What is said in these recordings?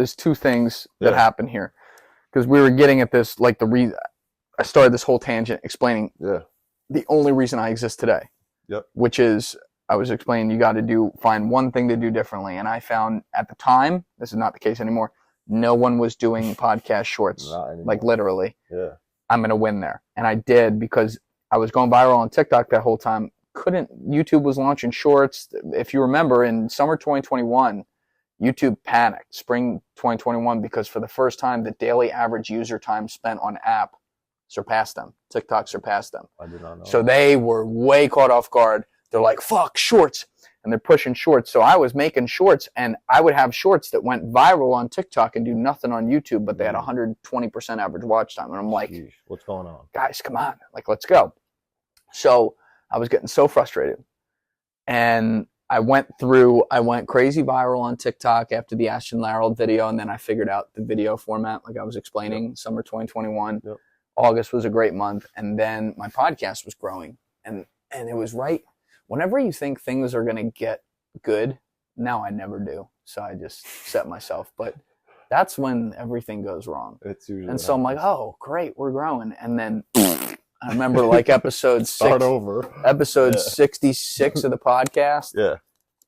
there's two things that happen here, because we were getting at this, like I started this whole tangent explaining the only reason I exist today, which is I was explaining you got to find one thing to do differently, and I found at the time, this is not the case anymore, no one was doing podcast shorts, like literally. Yeah, I'm gonna win there, and I did because I was going viral on TikTok that whole time. YouTube was launching shorts. If you remember, in summer 2021, YouTube panicked, spring 2021, because for the first time, the daily average user time spent on app surpassed them. TikTok surpassed them. I did not know. So they were way caught off guard. They're like, fuck, shorts. And they're pushing shorts. So I was making shorts, and I would have shorts that went viral on TikTok and do nothing on YouTube, but they had 120% average watch time. And I'm like, Jeez, what's going on? Guys, come on. Like, let's go. So I was getting so frustrated. And I went crazy viral on TikTok after the Ashton Larold video, and then I figured out the video format, like I was explaining, summer 2021. Yep. August was a great month, and then my podcast was growing. And it was right. Whenever you think things are going to get good, now I never do. So I just set myself. But that's when everything goes wrong. And so I'm like, oh, great, we're growing. And then I remember like episode 66 of the podcast. Yeah.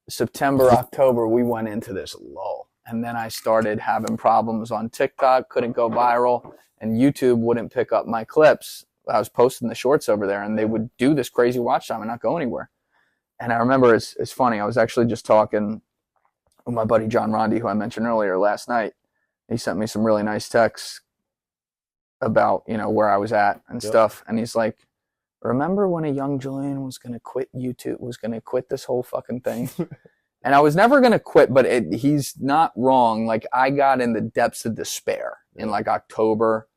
September, October, we went into this lull. And then I started having problems on TikTok, couldn't go viral, and YouTube wouldn't pick up my clips. I was posting the shorts over there, and they would do this crazy watch time and not go anywhere. And I remember it's funny. I was actually just talking with my buddy John Rondi, who I mentioned earlier, last night. He sent me some really nice texts about, where I was at and stuff. And he's like, remember when a young Julian was going to quit YouTube, was going to quit this whole fucking thing? And I was never going to quit, but he's not wrong. Like, I got in the depths of despair in like October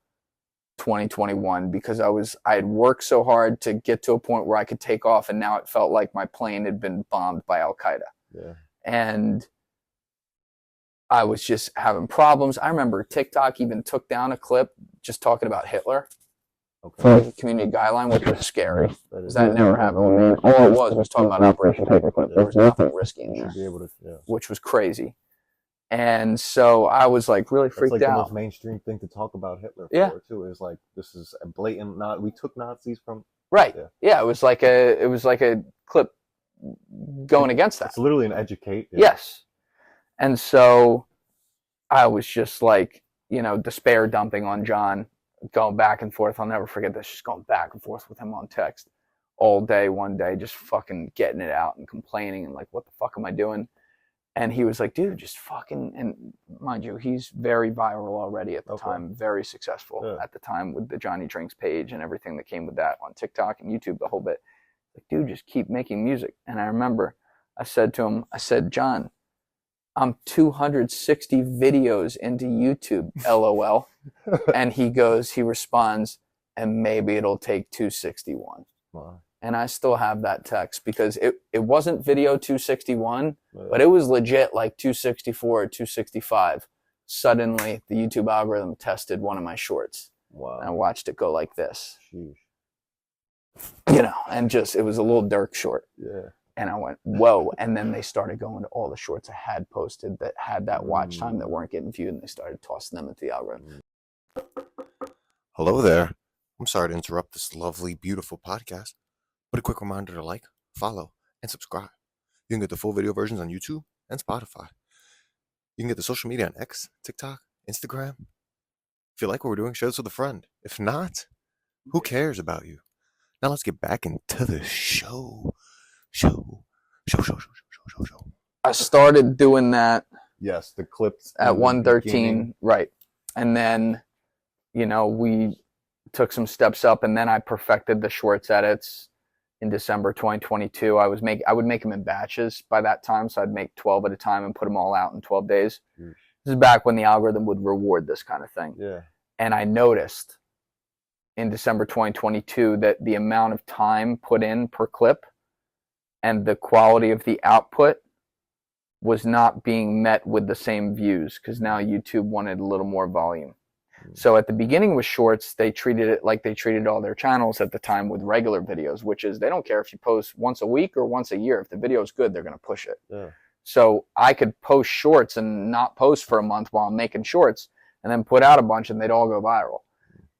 2021 because I had worked so hard to get to a point where I could take off, and now it felt like my plane had been bombed by Al-Qaeda. Yeah. And I was just having problems. I remember TikTok even took down a clip just talking about Hitler for like a community guideline, which was scary. That never happened with me. All it was talking about Operation Paperclip. There was nothing risky in there, which was crazy. And so I was like really freaked out. It's like the most mainstream thing to talk about Hitler for too. Is like, this is a blatant we took Nazis from Yeah, it was like a clip going against that. It's literally an educate. Yeah. Yes. And so I was just like, despair dumping on John, going back and forth. I'll never forget this, just going back and forth with him on text all day, one day, just fucking getting it out and complaining and like, what the fuck am I doing? And he was like, dude, just fucking, and mind you, he's very viral already at the time, very successful at the time with the Johnny Drinks page and everything that came with that on TikTok and YouTube, the whole bit. Like, dude, just keep making music. And I remember I said to him, John, I'm 260 videos into YouTube, LOL. And he responds, and maybe it'll take 261. Wow. And I still have that text because it wasn't video 261, but it was legit like 264 or 265. Suddenly, the YouTube algorithm tested one of my shorts. Wow. And I watched it go like this. Sheesh. And just, it was a little Dirk short. Yeah. And I went, whoa. And then they started going to all the shorts I had posted that had that watch time that weren't getting viewed, and they started tossing them into the algorithm. Hello there. I'm sorry to interrupt this lovely, beautiful podcast, but a quick reminder to like, follow, and subscribe. You can get the full video versions on YouTube and Spotify. You can get the social media on X, TikTok, Instagram. If you like what we're doing, share this with a friend. If not, who cares about you? Now let's get back into the show. I started doing that. Yes, the clips at 113, right? And then, we took some steps up, and then I perfected the shorts edits in December 2022. I would make them in batches by that time, so I'd make 12 at a time and put them all out in 12 days. This is back when the algorithm would reward this kind of thing. Yeah. And I noticed in December 2022 that the amount of time put in per clip and the quality of the output was not being met with the same views, because now YouTube wanted a little more volume. So at the beginning with shorts, they treated it like they treated all their channels at the time with regular videos, which is they don't care if you post once a week or once a year. If the video is good, they're going to push it. Yeah. So I could post shorts and not post for a month while I'm making shorts and then put out a bunch and they'd all go viral.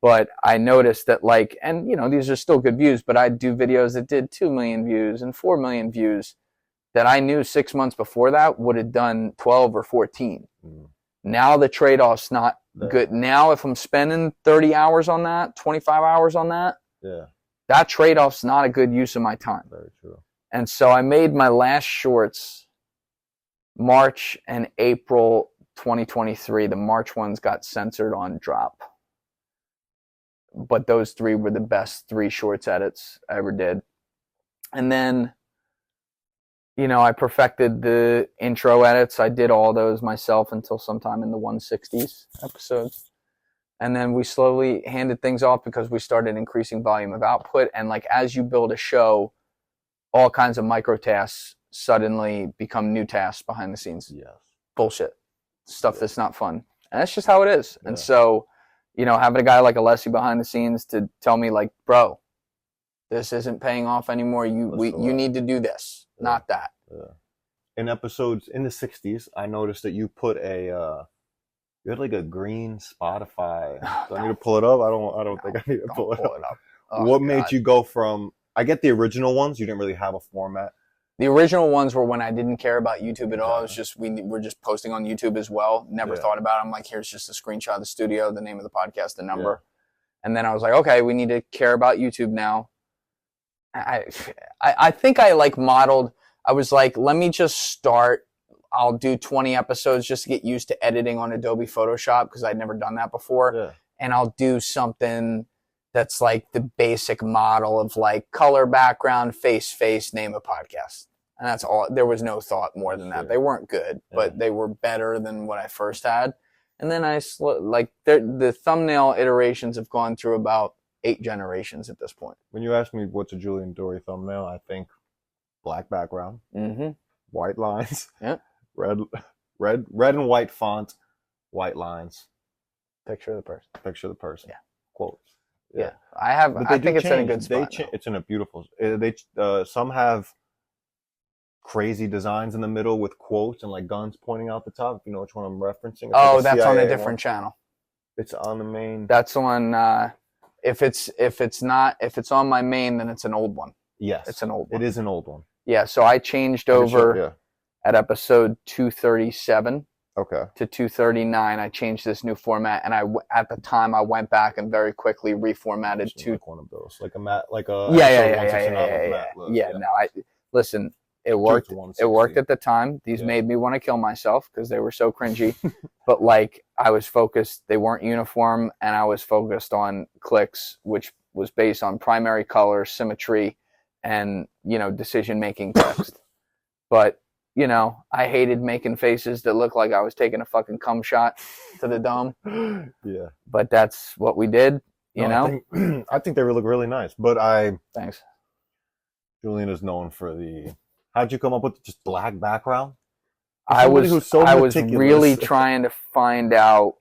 But I noticed that like, and you know, these are still good views, but I'd do videos that did 2 million views and 4 million views that I knew 6 months before that would have done 12 or 14. Now the trade-off's not good. Now if I'm spending 30 hours on that, 25 hours on that, that trade-off's not a good use of my time. Very true. And so I made my last shorts March and April 2023. The March ones got censored on drop. But those 3 were the best 3 shorts edits I ever did. And then, you know, I perfected the intro edits. I did all those myself until sometime in the 160s episodes. And then we slowly handed things off because we started increasing volume of output. And like, as you build a show, all kinds of micro tasks suddenly become new tasks behind the scenes. Yes. Bullshit. Stuff that's not fun. And that's just how it is. And so, you know, having a guy like Alessi behind the scenes to tell me like, bro, this isn't paying off anymore. You need to do this, not that. In episodes in the 60s, I noticed that you put you had like a green Spotify. Do I need to pull it up? I don't think I need to pull it up. Oh, what made you go from, I get the original ones, you didn't really have a format. The original ones were when I didn't care about YouTube at all. It was just, we were just posting on YouTube as well. Never thought about it. I'm like, here's just a screenshot of the studio, the name of the podcast, the number. And then I was like, okay, we need to care about YouTube now. I think I like modeled, I was like, let me just start. I'll do 20 episodes just to get used to editing on Adobe Photoshop because I'd never done that before. And I'll do something that's like the basic model of like color background, face, name a podcast. And that's all. There was no thought more than that. They weren't good, but they were better than what I first had. And then the thumbnail iterations have gone through about 8 generations at this point. When you ask me what's a Julian Dorey thumbnail, I think black background, white lines, red and white font, white lines. Picture of the person. Yeah. Quotes. Yeah. I think it's in a good spot. It's in a beautiful. Some have crazy designs in the middle with quotes and like guns pointing out the top. If you know which one I'm referencing. It's oh, like that's CIA on a different channel. It's on the main. That's on. If it's on my main, then it's an old one. Yes, it's an old one. It is an old one. Yeah. So I changed over at episode 237. Okay. To 239, I changed this new format, and at the time I went back and very quickly reformatted like one of those, like a yeah. No, listen. It worked. It worked at the time. These made me want to kill myself because they were so cringy. But like I was focused. They weren't uniform, and I was focused on clicks, which was based on primary color, symmetry, and decision making text. But I hated making faces that looked like I was taking a fucking cum shot to the dome. Yeah. But that's what we did, I think they look really nice. But Thanks. Julian is known for how'd you come up with just black background? I was really trying to find out,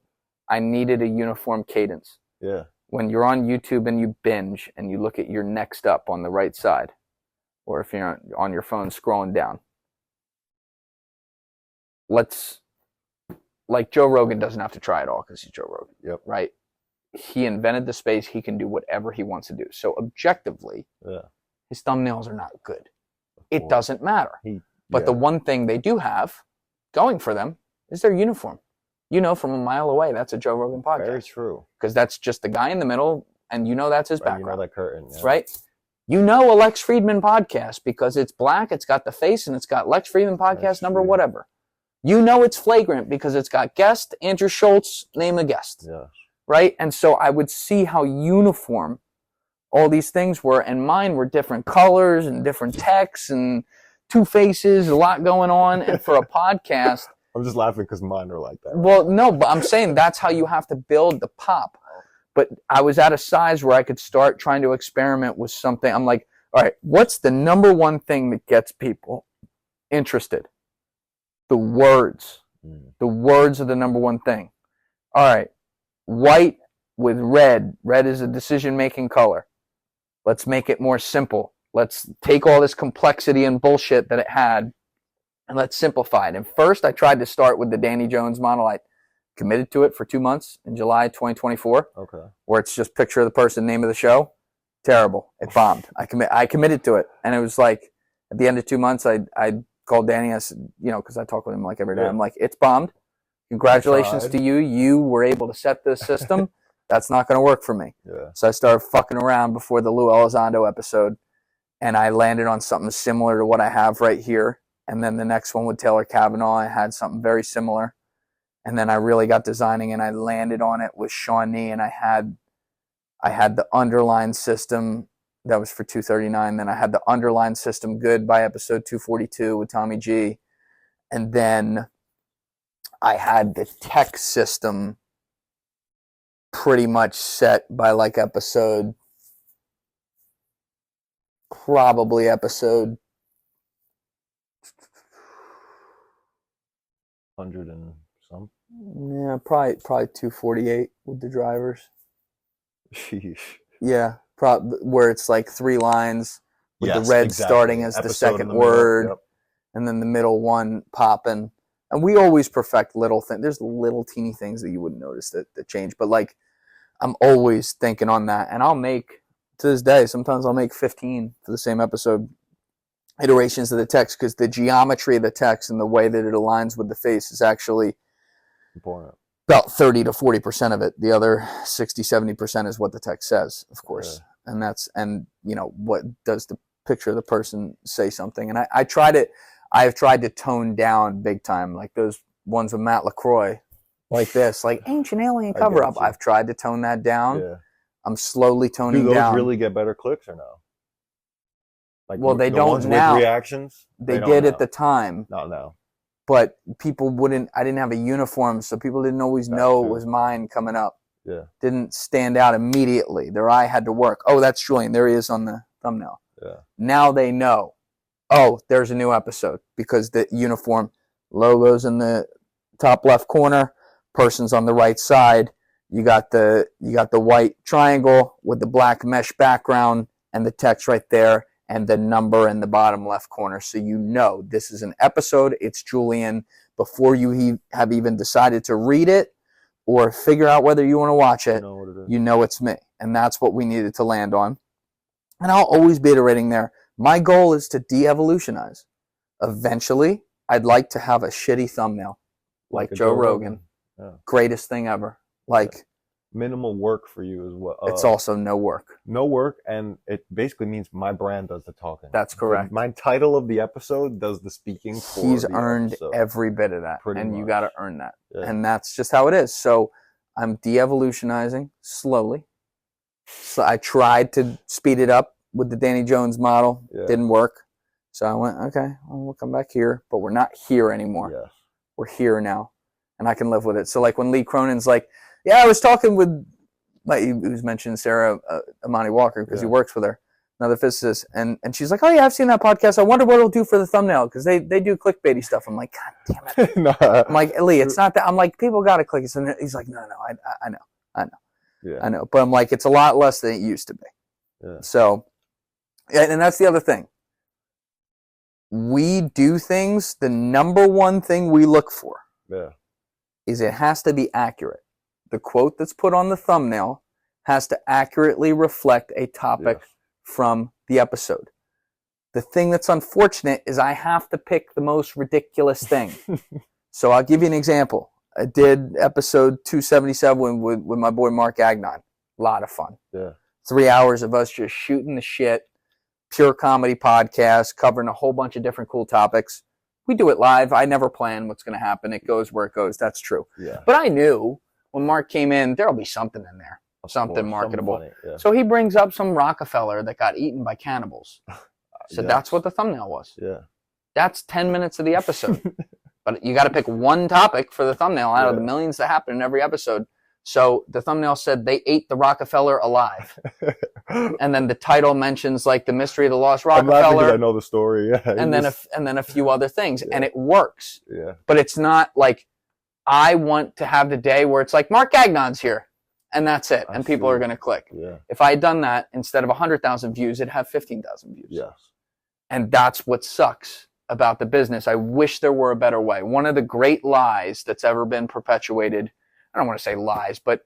I needed a uniform cadence. Yeah. When you're on YouTube and you binge and you look at your next up on the right side, or if you're on your phone scrolling down, like Joe Rogan doesn't have to try it all because he's Joe Rogan. Yep. Right? He invented the space. He can do whatever he wants to do. So objectively, his thumbnails are not good. It doesn't matter. But the one thing they do have going for them is their uniform. From a mile away, that's a Joe Rogan podcast. Very true. Because that's just the guy in the middle, and that's his background. That curtain. Yeah. Right? A Lex Friedman podcast because it's black, it's got the face, and it's got Lex Friedman podcast number whatever. It's flagrant because it's got guest, Andrew Schultz, name a guest. Yeah. Right? And so I would see how uniform all these things were, and mine were different colors and different texts and 2 faces, a lot going on. And for a podcast... I'm just laughing because mine are like that. Well, no, but I'm saying that's how you have to build the pop. But I was at a size where I could start trying to experiment with something. I'm like, all right, what's the number one thing that gets people interested? The words. The words are the number one thing. All right, white with red. Red is a decision-making color. Let's make it more simple. Let's take all this complexity and bullshit that it had and let's simplify it. And first, I tried to start with the Danny Jones model. I committed to it for 2 months in July 2024. Okay. Where it's just picture of the person, name of the show. Terrible. It bombed. I committed to it, and it was like at the end of 2 months, I called Danny. I said, because I talk with him like every day. Yeah. I'm like, it's bombed. Congratulations to you. You were able to set this system. That's not going to work for me. Yeah. So I started fucking around before the Lou Elizondo episode, and I landed on something similar to what I have right here. And then the next one with Taylor Kavanaugh, I had something very similar. And then I really got designing, and I landed on it with Shawnee, and I had the underline system that was for 239. Then I had the underline system good by episode 242 with Tommy G. And then I had the tech system pretty much set by like probably episode 100 and some. Yeah, probably 248 with the drivers. Sheesh. Yeah, where it's like 3 lines with the red starting as the second word, and then the middle one popping. And we always perfect little things. There's little teeny things that you wouldn't notice that change. But like, I'm always thinking on that. And I'll make, to this day, sometimes I'll make 15 for the same episode iterations of the text, because the geometry of the text and the way that it aligns with the face is actually important. About 30 to 40% of it. The other 60, 70% is what the text says, of course. Yeah. And what does the picture of the person say something? And I've tried to tone down big time, like those ones with Matt LaCroix, like this, like Ancient Alien cover up. I've tried to tone that down. Yeah. I'm slowly toning down. Do those really get better clicks or no? Like, well, they don't ones now. With reactions? They did at the time. Not now. But people I didn't have a uniform, so people didn't always know it was mine coming up. Yeah. Didn't stand out immediately. Their eye had to work. Oh, that's Julian. There he is on the thumbnail. Yeah. Now they know. Oh, there's a new episode, because the uniform logo's in the top left corner, person's on the right side. You got the white triangle with the black mesh background and the text right there, and the number in the bottom left corner. So this is an episode. It's Julian. Before you have even decided to read it or figure out whether you want to watch it, it's me. And that's what we needed to land on. And I'll always be iterating there. My goal is to de-evolutionize. Eventually, I'd like to have a shitty thumbnail like Joe Rogan. Yeah. Greatest thing ever. Minimal work for you is what. It's also no work. No work, and it basically means my brand does the talking. That's correct. My title of the episode does the speaking. He's earned episode. Every bit of that, Pretty much. You got to earn that, yeah. And that's just how it is. So I'm de-evolutionizing slowly. So I tried to speed it up with the Danny Jones model. Yeah. Didn't work. So I went, okay, we'll come back here, but we're not here anymore. Yes. We're here now, and I can live with it. So like when Lee Cronin's like, yeah, I was talking with, he was mentioning Sarah Amani Walker, because he works with her, another physicist, and she's like, oh yeah, I've seen that podcast. I wonder what it'll do for the thumbnail, because they do clickbaity stuff. I'm like, God damn it. No. I'm like, Lee, it's not that. I'm like, people got to click it. And he's like, no, I know. Yeah. I know. But I'm like, it's a lot less than it used to be. Yeah. So, and that's the other thing. We do things, the number one thing we look for is it has to be accurate. The quote that's put on the thumbnail has to accurately reflect a topic from the episode. The thing that's unfortunate is I have to pick the most ridiculous thing. So I'll give you an example. I did episode 277 with my boy Mark Agnon. A lot of fun. Yeah. 3 hours of us just shooting the shit. Pure comedy podcast, covering a whole bunch of different cool topics. We do it live. I never plan what's going to happen. It goes where it goes. That's true. Yeah. But I knew when Mark came in, there'll be something in there. Something marketable. Funny, yeah. So he brings up some Rockefeller that got eaten by cannibals. So that's what the thumbnail was. Yeah. That's 10 minutes of the episode. But you got to pick one topic for the thumbnail out of the millions that happen in every episode. So the thumbnail said they ate the Rockefeller alive. And then the title mentions like the mystery of the lost Rockefeller. I'm laughing because I know the story. Yeah. And then a few other things. Yeah. And it works. Yeah. But it's not like I want to have the day where it's like Mark Gagnon's here. And that's it. And people are going to click. Yeah. If I had done that, instead of 100,000 views, it'd have 15,000 views. Yes. And that's what sucks. about the business. I wish there were a better way. One of the great lies that's ever been perpetuated, I don't want to say lies, but,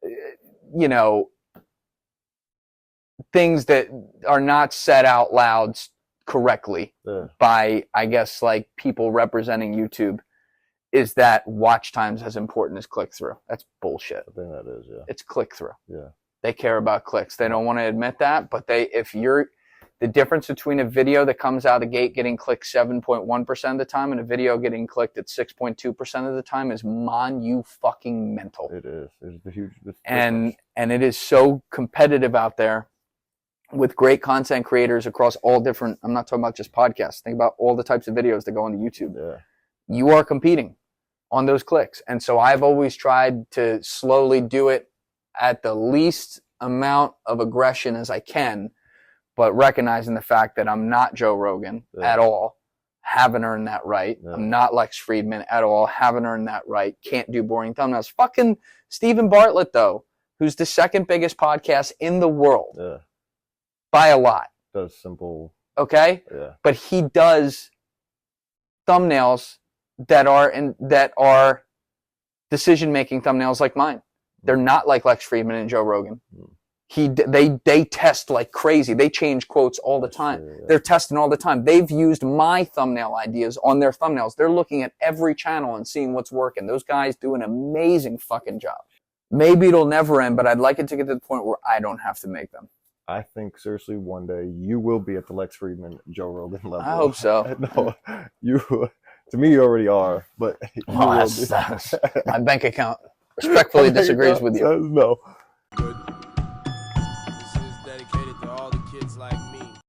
you know, things that are not said out loud correctly by, I guess, like people representing YouTube, is that watch time's as important as click-through. That's bullshit. I think that is, yeah. It's click-through. Yeah. They care about clicks. They don't want to admit that, but the difference between a video that comes out of the gate getting clicked 7.1% of the time and a video getting clicked at 6.2% of the time is fucking mental. It is. It's the huge difference. And it is so competitive out there with great content creators across all different, I'm not talking about just podcasts. Think about all the types of videos that go onto YouTube. Yeah. You are competing on those clicks. And so I've always tried to slowly do it at the least amount of aggression as I can, but recognizing the fact that I'm not Joe Rogan at all, haven't earned that right. Yeah. I'm not Lex Friedman at all, haven't earned that right, can't do boring thumbnails. Fucking Stephen Bartlett, though, who's the second biggest podcast in the world by a lot. Does simple. Okay? Yeah. But he does thumbnails that are decision-making thumbnails like mine. They're not like Lex Friedman and Joe Rogan. They test like crazy. They change quotes all the time. Yeah. They're testing all the time. They've used my thumbnail ideas on their thumbnails. They're looking at every channel and seeing what's working. Those guys do an amazing fucking job. Maybe it'll never end, but I'd like it to get to the point where I don't have to make them. I think seriously one day you will be at the Lex Friedman, Joe Rogan level. I hope so. No, to me you already are, but that's my bank account respectfully disagrees with you. No.